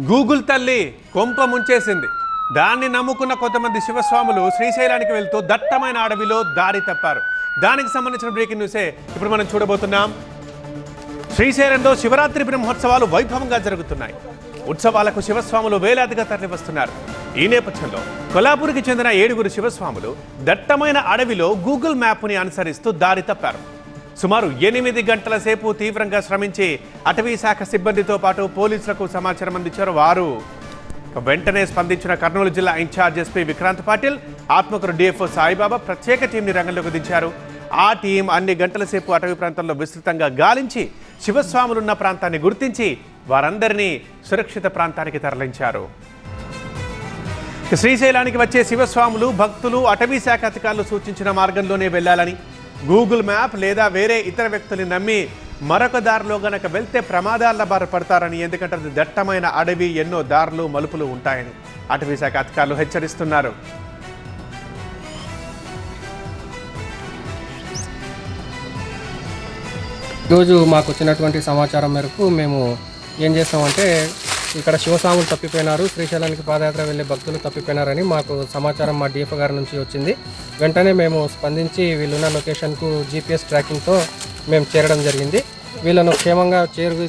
Google తల్లి కొంప ముంచేసింది. దాన్ని నమ్ముకున్న కొంతమంది శివస్వాములు శ్రీశైలానికి వెళ్తూ దట్టమైన అడవిలో దారి తప్పారు. దానికి సంబంధించిన బ్రేకింగ్ న్యూసే ఇప్పుడు మనం చూడబోతున్నాం. శ్రీశైలంలో శివరాత్రి బ్రహ్మోత్సవాలు వైభవంగా జరుగుతున్నాయి. ఉత్సవాలకు శివస్వాములు వేలాదిగా తరలివస్తున్నారు. ఈ నేపథ్యంలో కొల్లాపూర్కి చెందిన 7 శివస్వాములు దట్టమైన అడవిలో గూగుల్ మ్యాప్ని అనుసరిస్తూ దారి తప్పారు. సుమారు 8 గంటల సేపు తీవ్రంగా శ్రమించి అటవీ శాఖ సిబ్బందితో పాటు పోలీసులకు సమాచారం అందించారు వారు. వెంటనే స్పందించిన కర్నూలు జిల్లా in charge SP Vikrant Patil, Atmakur DFO Saibaba ప్రత్యేక టీంని రంగంలోకి దించారు. ఆ టీం అన్ని గంటల సేపు అటవీ ప్రాంతంలో విస్తృతంగా గాలించి శివస్వాములున్న ప్రాంతాన్ని గుర్తించి వారందరినీ సురక్షిత ప్రాంతానికి తరలించారు. శ్రీశైలానికి వచ్చే శివస్వాములు భక్తులు అటవీ శాఖ అధికారులు సూచించిన మార్గంలోనే వెళ్లాలని, గూగుల్ మ్యాప్ లేదా వేరే ఇతర వ్యక్తుల్ని నమ్మి మరొక దారిలో గనక వెళ్తే ప్రమాదాల బారి పడతారని, ఎందుకంటే అది దట్టమైన అడవి, ఎన్నో దారులు మలుపులు ఉంటాయని అటవీ శాఖ అధికారులు హెచ్చరిస్తున్నారు. ఈరోజు మాకు వచ్చినటువంటి సమాచారం మేరకు మేము ఏం చేస్తామంటే, ఇక్కడ శివస్వాములు తప్పిపోయినారు, శ్రీశైలానికి పాదయాత్ర వెళ్ళే భక్తులు తప్పిపోయినారని మాకు సమాచారం మా డిఎఫ్ఓ గారి నుంచి వచ్చింది. వెంటనే మేము స్పందించి వీళ్ళున్న లొకేషన్కు జీపీఎస్ ట్రాకింగ్తో మేము చేరడం జరిగింది. వీళ్ళను క్షేమంగా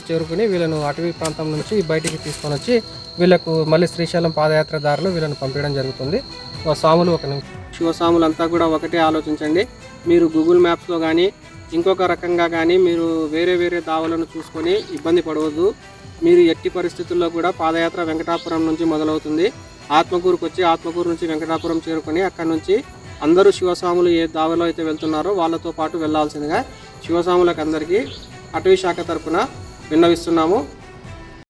చేరుకుని వీళ్ళను అటవీ ప్రాంతం నుంచి బయటికి తీసుకొని వచ్చి వీళ్ళకు మళ్ళీ శ్రీశైలం పాదయాత్ర దారిలో వీళ్ళను పంపించడం జరుగుతుంది. స్వాములు శివస్వాములంతా కూడా ఒకటే ఆలోచించండి. మీరు గూగుల్ మ్యాప్స్లో కానీ ఇంకొక రకంగా కానీ మీరు వేరే దావులను చూసుకొని ఇబ్బంది పడవద్దు. మీరు ఎట్టి పరిస్థితుల్లో కూడా పాదయాత్ర వెంకటాపురం నుంచి మొదలవుతుంది. ఆత్మకూరుకు వచ్చి ఆత్మకూరు నుంచి వెంకటాపురం చేరుకొని అక్కడి నుంచి అందరూ శివస్వాములు ఏ దావలో అయితే వెళ్తున్నారో వాళ్ళతో పాటు వెళ్లాల్సిందిగా శివస్వాములకు అందరికీ అటవీ శాఖ తరఫున విన్నవిస్తున్నాము.